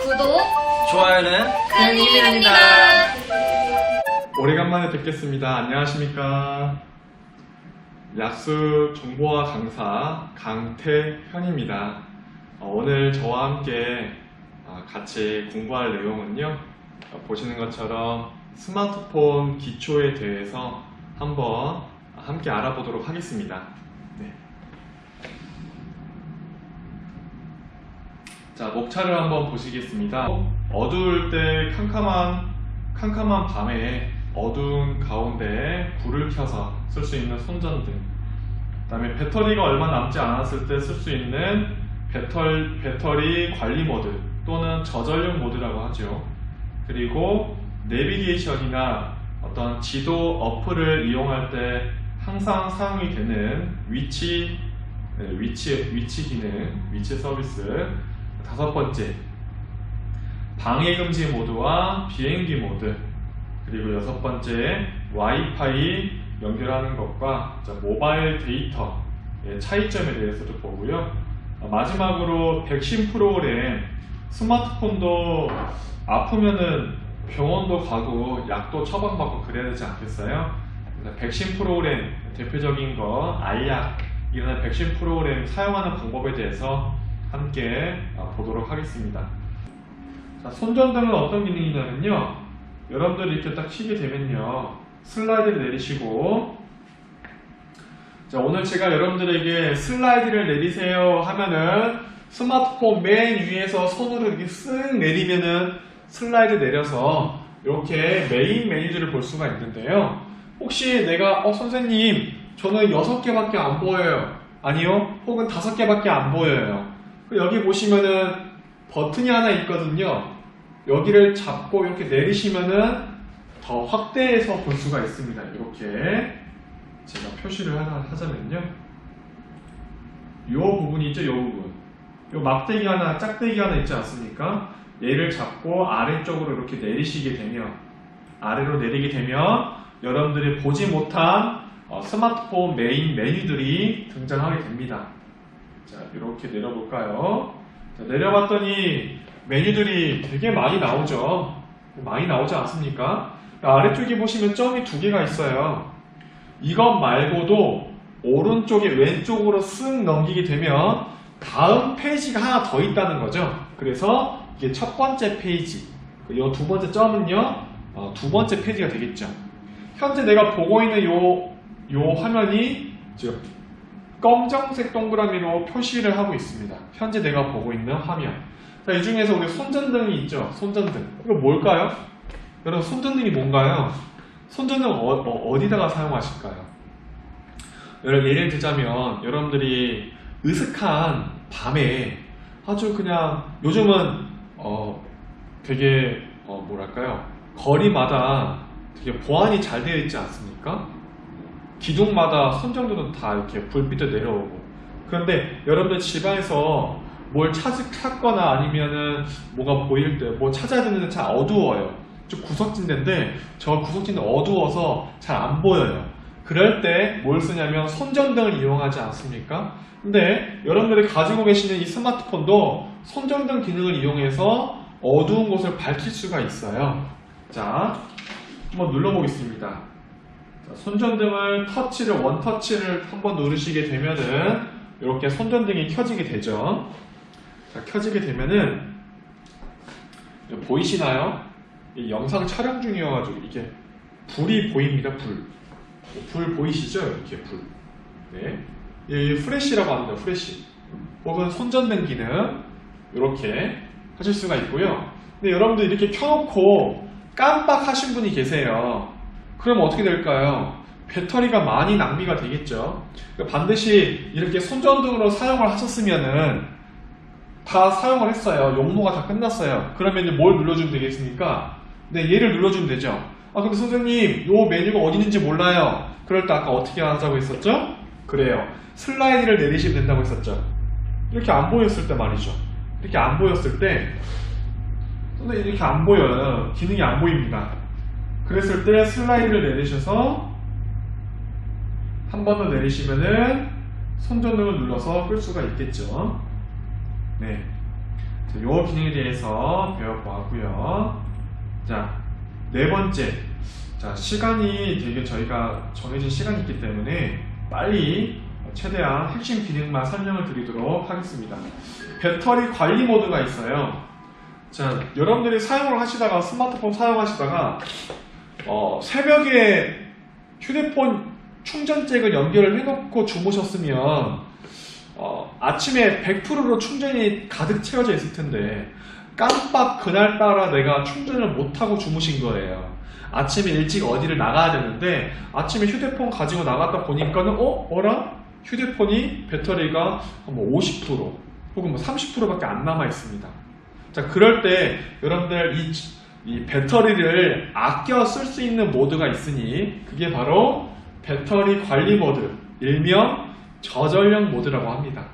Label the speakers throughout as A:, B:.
A: 구독,
B: 좋아요는
A: 큰 힘이 됩니다.
C: 오래간만에 뵙겠습니다. 안녕하십니까. 약수 정보화 강사 강태현입니다. 오늘 저와 함께 같이 공부할 내용은요, 보시는 것처럼 스마트폰 기초에 대해서 한번 함께 알아보도록 하겠습니다. 네. 자, 목차를 한번 보시겠습니다. 어두울 때 캄캄한 밤에 어두운 가운데 불을 켜서 쓸 수 있는 손전등, 그 다음에 배터리가 얼마 남지 않았을 때 쓸 수 있는 배터리 관리 모드 또는 저전력 모드라고 하죠. 그리고 내비게이션이나 어떤 지도 어플을 이용할 때 항상 사용이 되는 위치 기능, 위치 서비스. 다섯 번째, 방해금지 모드와 비행기 모드. 그리고 여섯 번째, 와이파이 연결하는 것과 모바일 데이터의 차이점에 대해서도 보고요. 마지막으로 백신 프로그램, 스마트폰도 아프면은 병원도 가고 약도 처방받고 그래야 되지 않겠어요? 백신 프로그램 대표적인 거 알약, 이런 백신 프로그램 사용하는 방법에 대해서 함께 보도록 하겠습니다. 자, 손전등은 어떤 기능이냐면요, 여러분들이 이렇게 딱 치게 되면요, 슬라이드를 내리시고, 자, 오늘 제가 여러분들에게 슬라이드를 내리세요 하면은 스마트폰 맨 위에서 손으로 이렇게 쓱 내리면은 슬라이드 내려서 이렇게 메인 메뉴들을 볼 수가 있는데요, 혹시 내가 선생님 저는 6개밖에 안 보여요, 아니요, 혹은 5개밖에 안 보여요. 여기 보시면은 버튼이 하나 있거든요. 여기를 잡고 이렇게 내리시면은 더 확대해서 볼 수가 있습니다. 이렇게 제가 표시를 하자면요, 요 부분이 있죠, 요 부분, 요 막대기 하나, 짝대기 하나 있지 않습니까? 얘를 잡고 아래쪽으로 이렇게 내리시게 되면, 아래로 내리게 되면 여러분들이 보지 못한 스마트폰 메인 메뉴들이 등장하게 됩니다. 자, 이렇게 내려볼까요? 자, 내려봤더니 메뉴들이 되게 많이 나오죠. 많이 나오지 않습니까? 아래쪽에 보시면 점이 2개가 있어요. 이것 말고도 오른쪽에 왼쪽으로 쓱 넘기게 되면 다음 페이지가 하나 더 있다는 거죠. 그래서 이게 첫 번째 페이지, 이 두 번째 점은요, 두 번째 페이지가 되겠죠. 현재 내가 보고 있는 요 화면이 지금 검정색 동그라미로 표시를 하고 있습니다. 현재 내가 보고 있는 화면. 자, 이 중에서 우리 손전등이 있죠. 손전등. 이거 뭘까요? 여러분, 손전등이 뭔가요? 손전등 어디다가 사용하실까요? 여러분, 예를 들자면 여러분들이 으슥한 밤에 아주 그냥 요즘은 되게 뭐랄까요, 거리마다 되게 보안이 잘 되어 있지 않습니까? 기둥마다 손전등은 다 이렇게 불빛도 내려오고. 그런데 여러분들 집안에서 뭘 찾거나 아니면은 뭐가 보일 때, 뭐 찾아야 되는데 잘 어두워요. 좀 구석진데인데 저 구석진은 어두워서 잘 안 보여요. 그럴 때 뭘 쓰냐면 손전등을 이용하지 않습니까? 근데 여러분들이 가지고 계시는 이 스마트폰도 손전등 기능을 이용해서 어두운 곳을 밝힐 수가 있어요. 자, 한번 눌러보겠습니다. 손전등을 원터치를 한번 누르시게 되면은 이렇게 손전등이 켜지게 되죠. 자, 켜지게 되면은 보이시나요? 영상 촬영 중이어가지고 이게 불이 보입니다. 불 보이시죠? 이렇게 불. 네, 이 프레쉬라고 합니다. 프레쉬. 혹은 손전등 기능 이렇게 하실 수가 있고요. 근데 여러분들 이렇게 켜놓고 깜빡하신 분이 계세요. 그럼 어떻게 될까요? 배터리가 많이 낭비가 되겠죠. 반드시 이렇게 손전등으로 사용을 하셨으면은 다 사용을 했어요. 용모가 다 끝났어요. 그러면 이제 뭘 눌러주면 되겠습니까? 네, 얘를 눌러주면 되죠. 근데 선생님, 요 메뉴가 어디 있는지 몰라요. 그럴 때 아까 어떻게 하자고 했었죠? 그래요. 슬라이드를 내리시면 된다고 했었죠. 이렇게 안 보였을 때 말이죠. 이렇게 안 보였을 때, 근데 이렇게 안 보여요. 기능이 안 보입니다. 그랬을 때 슬라이드를 내리셔서 한 번 더 내리시면은 손전등을 눌러서 끌 수가 있겠죠. 네. 자, 요 기능에 대해서 배워보았고요. 자, 네 번째. 자, 시간이 되게 저희가 정해진 시간이 있기 때문에 빨리 최대한 핵심 기능만 설명을 드리도록 하겠습니다. 배터리 관리 모드가 있어요. 자, 여러분들이 사용을 하시다가 스마트폰 사용하시다가 새벽에 휴대폰 충전잭을 연결을 해놓고 주무셨으면 아침에 100%로 충전이 가득 채워져 있을 텐데 깜빡 그날따라 내가 충전을 못하고 주무신 거예요. 아침에 일찍 어디를 나가야 되는데 아침에 휴대폰 가지고 나갔다 보니까는 어라? 휴대폰이 배터리가 뭐 50% 혹은 뭐 30%밖에 안 남아 있습니다. 자, 그럴 때 여러분들 이 배터리를 아껴 쓸 수 있는 모드가 있으니 그게 바로 배터리 관리 모드, 일명 저전력 모드라고 합니다.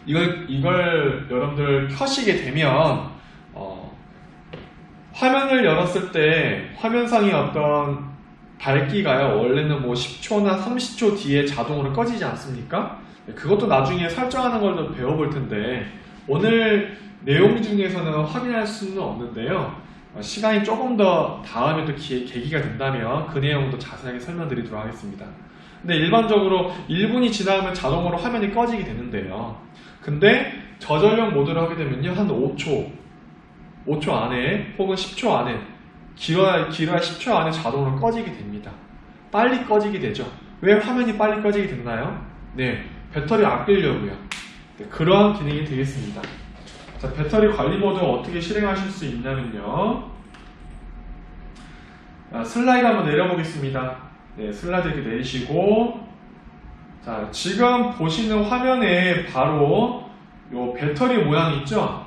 C: 이걸 여러분들 켜시게 되면 화면을 열었을 때 화면상의 어떤 밝기가요, 원래는 뭐 10초나 30초 뒤에 자동으로 꺼지지 않습니까? 그것도 나중에 설정하는 걸로 배워볼 텐데 오늘 내용 중에서는 확인할 수는 없는데요. 시간이 조금 더 다음에 또 계기가 된다면 그 내용도 자세하게 설명드리도록 하겠습니다. 근데 일반적으로 1분이 지나면 자동으로 화면이 꺼지게 되는데요. 근데 저전력 모드를 하게 되면요, 한 5초 안에 혹은 10초 안에 길어야 10초 안에 자동으로 꺼지게 됩니다. 빨리 꺼지게 되죠. 왜 화면이 빨리 꺼지게 됐나요? 네, 배터리 아끼려고요. 네, 그러한 기능이 되겠습니다. 자, 배터리 관리 모드 어떻게 실행하실 수 있냐면요. 슬라이드 한번 내려보겠습니다. 네, 슬라이드 이렇게 내리시고, 자, 지금 보시는 화면에 바로 요 배터리 모양 있죠?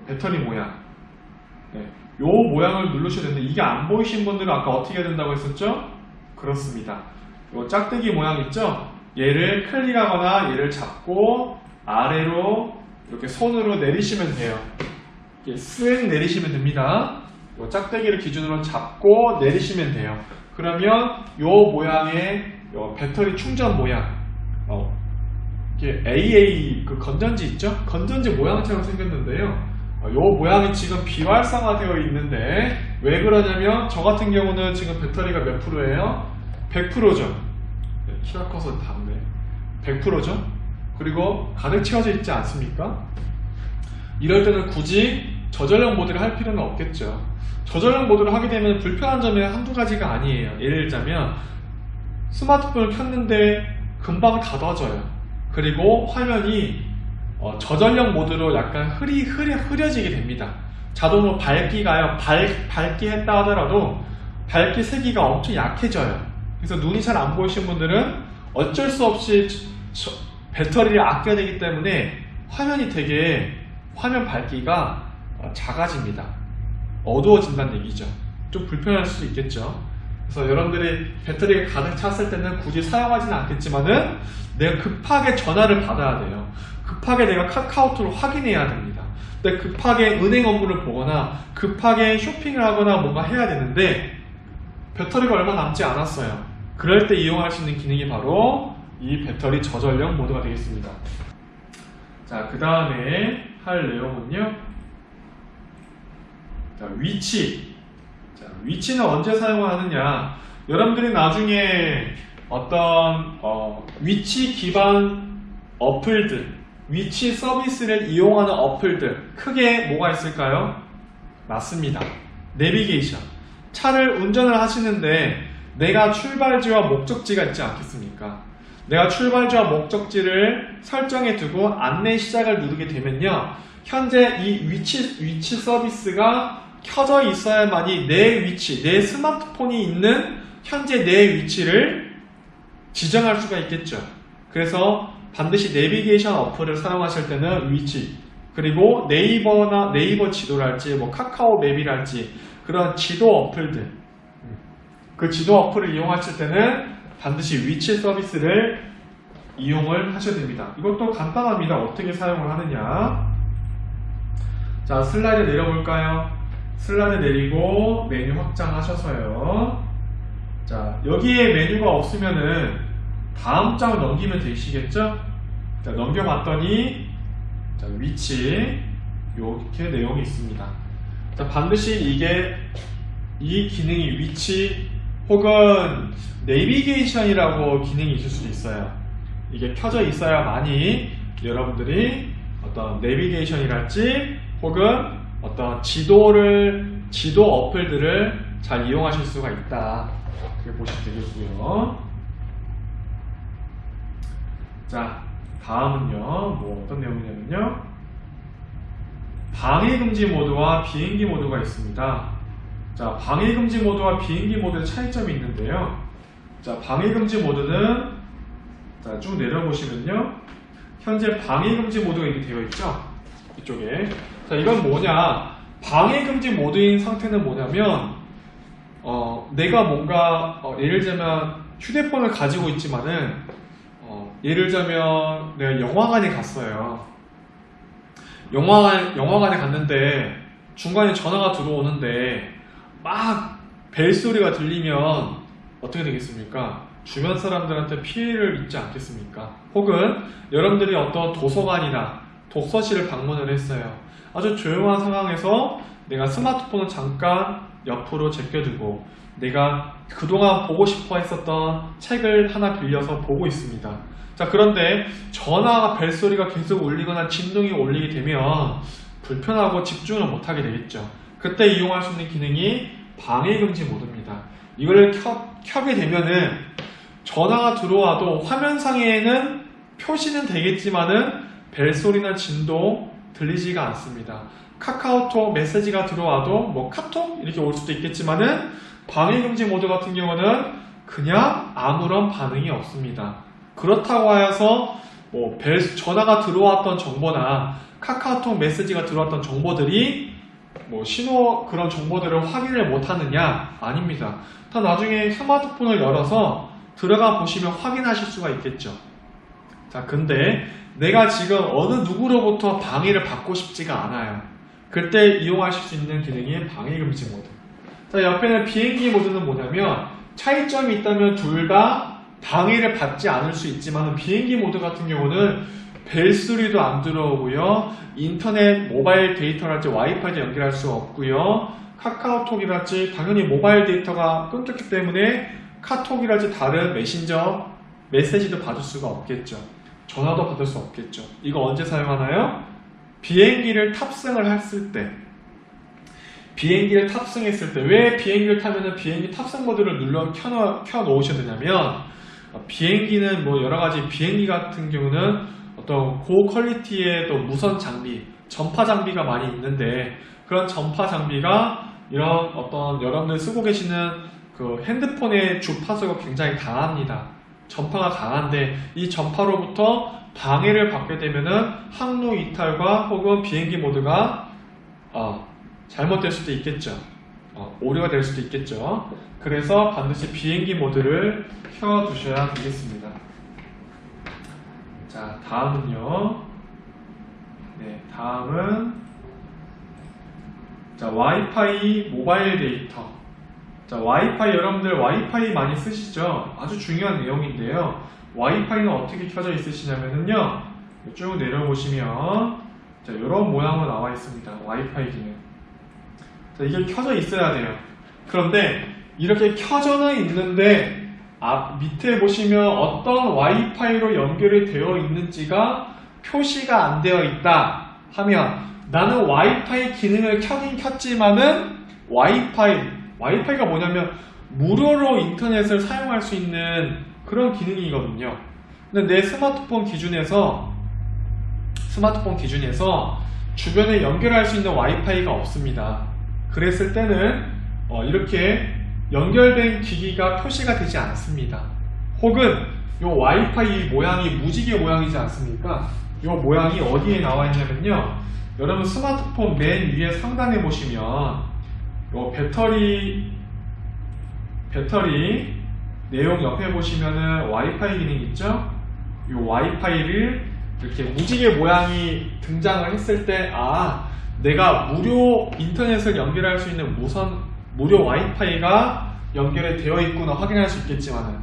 C: 배터리 모양. 네, 요 모양을 누르셔야 되는데 이게 안 보이신 분들은 아까 어떻게 해야 된다고 했었죠? 그렇습니다. 요 짝대기 모양 있죠? 얘를 클릭하거나 얘를 잡고 아래로 이렇게 손으로 내리시면 돼요. 이렇게 쓱 내리시면 됩니다. 요 짝대기를 기준으로 잡고 내리시면 돼요. 그러면 요 모양의 요 배터리 충전 모양, 이게 AA 그 건전지 있죠? 건전지 모양처럼 생겼는데요. 요 모양이 지금 비활성화되어 있는데 왜 그러냐면 저 같은 경우는 지금 배터리가 몇 프로예요? 100%죠. 네, 키가 커서 다른데 100%죠. 그리고 가득 채워져 있지 않습니까? 이럴 때는 굳이 저전력 모드를 할 필요는 없겠죠. 저전력 모드를 하게 되면 불편한 점이 한두 가지가 아니에요. 예를 들자면 스마트폰을 켰는데 금방 닫아져요. 그리고 화면이 저전력 모드로 약간 흐려지게 됩니다. 자동으로 밝기가요, 밝게 했다 하더라도 밝기 세기가 엄청 약해져요. 그래서 눈이 잘 안 보이신 분들은 어쩔 수 없이 배터리를 아껴야 되기 때문에 화면이 되게 화면 밝기가 작아집니다. 어두워진다는 얘기죠. 좀 불편할 수도 있겠죠. 그래서 여러분들이 배터리가 가득 찼을 때는 굳이 사용하지는 않겠지만은 내가 급하게 전화를 받아야 돼요. 급하게 내가 카카오톡을 확인해야 됩니다. 근데 급하게 은행 업무를 보거나 급하게 쇼핑을 하거나 뭔가 해야 되는데 배터리가 얼마 남지 않았어요. 그럴 때 이용할 수 있는 기능이 바로 이 배터리 저전력 모드가 되겠습니다. 자, 그 다음에 할 내용은요. 자, 위치. 자, 위치는 언제 사용을 하느냐. 여러분들이 나중에 어떤 위치 기반 어플들, 위치 서비스를 이용하는 어플들, 크게 뭐가 있을까요? 맞습니다. 내비게이션. 차를 운전을 하시는데 내가 출발지와 목적지가 있지 않겠습니까? 내가 출발지와 목적지를 설정해 두고 안내 시작을 누르게 되면요, 현재 이 위치 서비스가 켜져 있어야만이 내 위치, 내 스마트폰이 있는 현재 내 위치를 지정할 수가 있겠죠. 그래서 반드시 내비게이션 어플을 사용하실 때는 위치, 그리고 네이버 지도랄지 뭐 카카오 맵이랄지 그런 지도 어플들, 그 지도 어플을 이용하실 때는 반드시 위치 서비스를 이용을 하셔야 됩니다. 이것도 간단합니다. 어떻게 사용을 하느냐. 자, 슬라이드 내려볼까요? 슬라이드 내리고 메뉴 확장하셔서요. 자, 여기에 메뉴가 없으면은 다음 장 넘기면 되시겠죠? 자, 넘겨봤더니 자, 위치 이렇게 내용이 있습니다. 자, 반드시 이 기능이 위치 혹은 내비게이션이라고 기능이 있을 수도 있어요. 이게 켜져 있어야만이 여러분들이 어떤 내비게이션이랄지 혹은 어떤 지도 어플들을 잘 이용하실 수가 있다. 그렇게 보시면 되겠고요. 자, 다음은요. 뭐 어떤 내용이냐면요. 방해금지 모드와 비행기 모드가 있습니다. 자, 방해금지 모드와 비행기 모드의 차이점이 있는데요. 자, 방해금지 모드는 자, 쭉 내려보시면요. 현재 방해금지 모드가 이렇게 되어 있죠. 이쪽에. 자, 이건 뭐냐? 방해금지 모드인 상태는 뭐냐면 내가 뭔가 예를 들면 휴대폰을 가지고 있지만은 예를 들자면 내가 영화관에 갔어요. 영화관에 갔는데 중간에 전화가 들어오는데 막 벨소리가 들리면 어떻게 되겠습니까? 주변 사람들한테 피해를 입지 않겠습니까? 혹은 여러분들이 어떤 도서관이나 독서실을 방문을 했어요. 아주 조용한 상황에서 내가 스마트폰을 잠깐 옆으로 제껴두고 내가 그동안 보고 싶어 했었던 책을 하나 빌려서 보고 있습니다. 자, 그런데 전화가 벨소리가 계속 울리거나 진동이 울리게 되면 불편하고 집중을 못하게 되겠죠. 그때 이용할 수 있는 기능이 방해금지 모드입니다. 이걸 켜게 되면은 전화가 들어와도 화면상에는 표시는 되겠지만은 벨소리나 진동 들리지가 않습니다. 카카오톡 메시지가 들어와도 뭐 카톡 이렇게 올 수도 있겠지만은 방해금지 모드 같은 경우는 그냥 아무런 반응이 없습니다. 그렇다고 하여서 뭐 전화가 들어왔던 정보나 카카오톡 메시지가 들어왔던 정보들이 뭐 그런 정보들을 확인을 못하느냐? 아닙니다. 다 나중에 스마트폰을 열어서 들어가 보시면 확인하실 수가 있겠죠. 자, 근데 내가 지금 어느 누구로부터 방해를 받고 싶지가 않아요. 그때 이용하실 수 있는 기능이 방해금지 모드. 자, 옆에는 비행기 모드는 뭐냐면 차이점이 있다면 둘 다 방해를 받지 않을 수 있지만 비행기 모드 같은 경우는 벨소리도 안 들어오고요. 인터넷, 모바일 데이터랄지 와이파이도 연결할 수 없고요. 카카오톡이랄지 당연히 모바일 데이터가 끊겼기 때문에 카톡이랄지 다른 메신저, 메시지도 받을 수가 없겠죠. 전화도 받을 수 없겠죠. 이거 언제 사용하나요? 비행기를 탑승을 했을 때. 비행기를 탑승했을 때. 왜 비행기를 타면은 비행기 탑승 모드를 켜 놓으셔야 되냐면 비행기는 뭐 여러가지 비행기 같은 경우는 어떤 고퀄리티의 또 무선 장비, 전파 장비가 많이 있는데 그런 전파 장비가 이런 어떤 여러분들 쓰고 계시는 그 핸드폰의 주파수가 굉장히 강합니다. 전파가 강한데 이 전파로부터 방해를 받게 되면은 항로 이탈과 혹은 비행기 모드가 잘못될 수도 있겠죠. 오류가 될 수도 있겠죠. 그래서 반드시 비행기 모드를 켜두셔야 되겠습니다. 자, 다음은요. 네, 다음은 자, 와이파이 모바일 데이터. 자, 와이파이 여러분들 와이파이 많이 쓰시죠? 아주 중요한 내용인데요. 와이파이는 어떻게 켜져 있으시냐면요. 쭉 내려보시면 자, 이런 모양으로 나와 있습니다. 와이파이 기능. 자, 이게 켜져 있어야 돼요. 그런데 이렇게 켜져는 있는데 밑에 보시면 어떤 와이파이로 연결이 되어 있는지가 표시가 안 되어 있다 하면 나는 와이파이 기능을 켜긴 켰지만은 와이파이가 뭐냐면 무료로 인터넷을 사용할 수 있는 그런 기능이거든요. 근데 내 스마트폰 기준에서 주변에 연결할 수 있는 와이파이가 없습니다. 그랬을 때는 이렇게 연결된 기기가 표시가 되지 않습니다. 혹은 이 와이파이 모양이 무지개 모양이지 않습니까? 이 모양이 어디에 나와 있냐면요. 여러분 스마트폰 맨 위에 상단에 보시면 이 배터리 내용 옆에 보시면은 와이파이 기능 있죠? 이 와이파이를 이렇게 무지개 모양이 등장을 했을 때 내가 무료 인터넷을 연결할 수 있는 무료 와이파이가
B: 연결이 되어 있구나 확인할 수 있겠지만은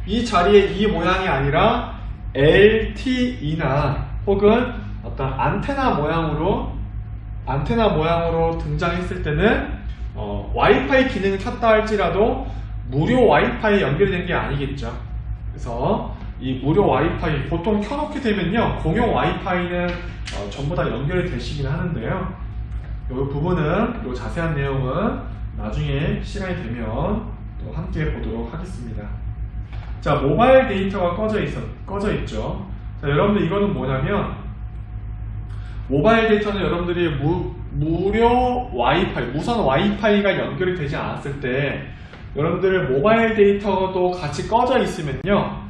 B: 이 자리에 이 모양이 아니라 LTE나 혹은 어떤 안테나 모양으로 등장했을 때는 와이파이 기능을 켰다 할지라도 무료 와이파이 연결된 게 아니겠죠. 그래서 이 무료 와이파이 보통 켜놓게 되면요 공용 와이파이는 전부 다 연결이 되시긴 하는데요. 이 부분은 이 자세한 내용은 나중에 시간이 되면 또 함께 보도록 하겠습니다. 자, 모바일 데이터가 꺼져 있죠. 자, 여러분들 이거는 뭐냐면 모바일 데이터는 여러분들이 무료 와이파이, 무선 와이파이가 연결이 되지 않았을 때 여러분들 모바일 데이터도 같이 꺼져 있으면요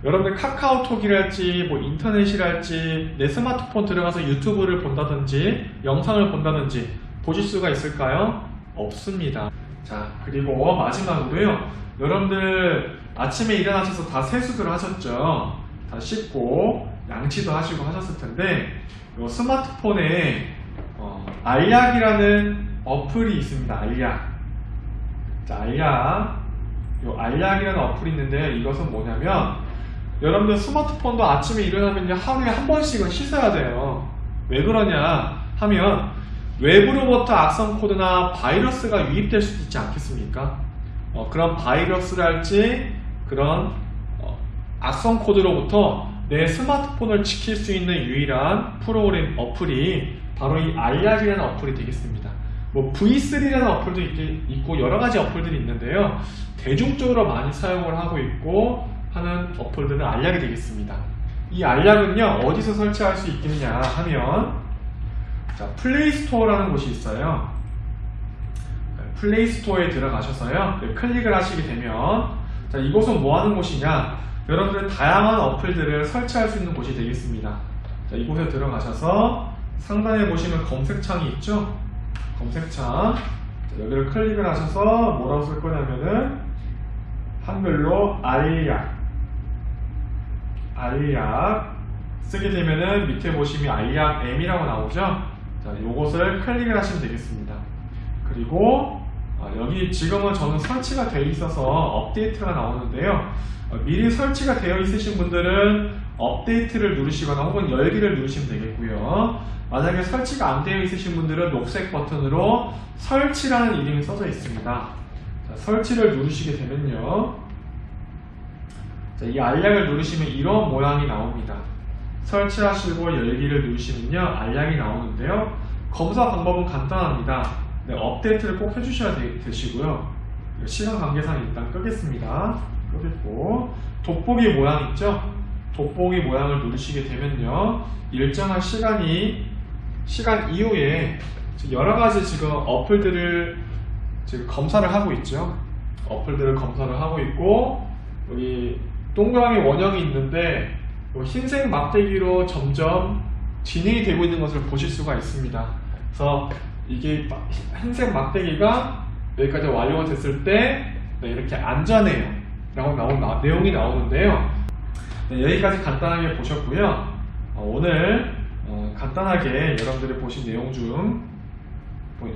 B: 여러분들 카카오톡이랄지 뭐 인터넷이랄지 내 스마트폰 들어가서 유튜브를 본다든지 영상을 본다든지 보실 수가 있을까요? 없습니다. 자, 그리고 마지막으로요 여러분들 아침에 일어나셔서 다 세수들 하셨죠? 다 씻고 양치도 하시고 하셨을 텐데 요 스마트폰에 알약이라는 어플이 있습니다. 알약. 자, 요 알약이라는 어플이 있는데 이것은 뭐냐면 여러분들 스마트폰도 아침에 일어나면 하루에 한 번씩은 씻어야 돼요. 왜 그러냐 하면 외부로부터 악성 코드나 바이러스가 유입될 수도 있지 않겠습니까? 그런 바이러스랄지 그런 악성 코드로부터 내 스마트폰을 지킬 수 있는 유일한 프로그램 어플이 바로 이 알약이라는 어플이 되겠습니다. 뭐 V3라는 어플도 있고 여러 가지 어플들이 있는데요. 대중적으로 많이 사용을 하고 있고 하는 어플들은 알약이 되겠습니다. 이 알약은요 어디서 설치할 수 있겠느냐 하면 자, 플레이스토어라는 곳이 있어요. 플레이스토어에 들어가셔서요 클릭을 하시게 되면 자, 이곳은 뭐 하는 곳이냐 여러분들 다양한 어플들을 설치할 수 있는 곳이 되겠습니다. 자, 이곳에 들어가셔서 상단에 보시면 검색창이 있죠. 검색창 자, 여기를 클릭을 하셔서 뭐라고 쓸 거냐면은 한글로 알약 쓰게 되면은 밑에 보시면 알약 M이라고 나오죠. 자, 요것을 클릭을 하시면 되겠습니다. 그리고 여기 지금은 저는 설치가 되어 있어서 업데이트가 나오는데요. 미리 설치가 되어 있으신 분들은 업데이트를 누르시거나 혹은 열기를 누르시면 되겠고요. 만약에 설치가 안 되어 있으신 분들은 녹색 버튼으로 설치라는 이름이 써져 있습니다. 자, 설치를 누르시게 되면요 자, 이 알약을 누르시면 이런 모양이 나옵니다. 설치하시고 열기를 누르시면요 알약이 나오는데요 검사 방법은 간단합니다. 네, 업데이트를 꼭 해주셔야 되시고요. 시간 관계상 일단 끄겠습니다. 끄겠고 돋보기 모양 있죠? 돋보기 모양을 누르시게 되면요 일정한 시간 이후에 여러가지 지금 어플들을 지금 검사를 하고 있죠. 어플들을 검사를 하고 있고 여기 동그라미 원형이 있는데 흰색 막대기로 점점 진행이 되고 있는 것을 보실 수가 있습니다. 그래서 이게 흰색 막대기가 여기까지 완료가 됐을 때 네, 이렇게 안전해요 라고 내용이 나오는데요. 네, 여기까지 간단하게 보셨고요. 오늘 간단하게 여러분들이 보신 내용 중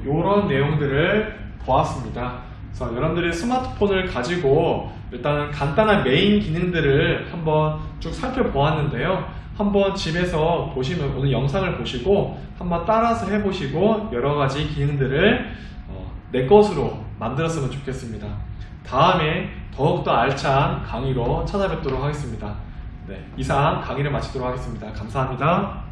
B: 이런 내용들을 보았습니다. 그래서 여러분들이 스마트폰을 가지고 일단은 간단한 메인 기능들을 한번 쭉 살펴보았는데요. 한번 집에서 보시면 오늘 영상을 보시고 한번 따라서 해보시고 여러가지 기능들을 내 것으로 만들었으면 좋겠습니다. 다음에 더욱더 알찬 강의로 찾아뵙도록 하겠습니다. 네, 이상 강의를 마치도록 하겠습니다. 감사합니다.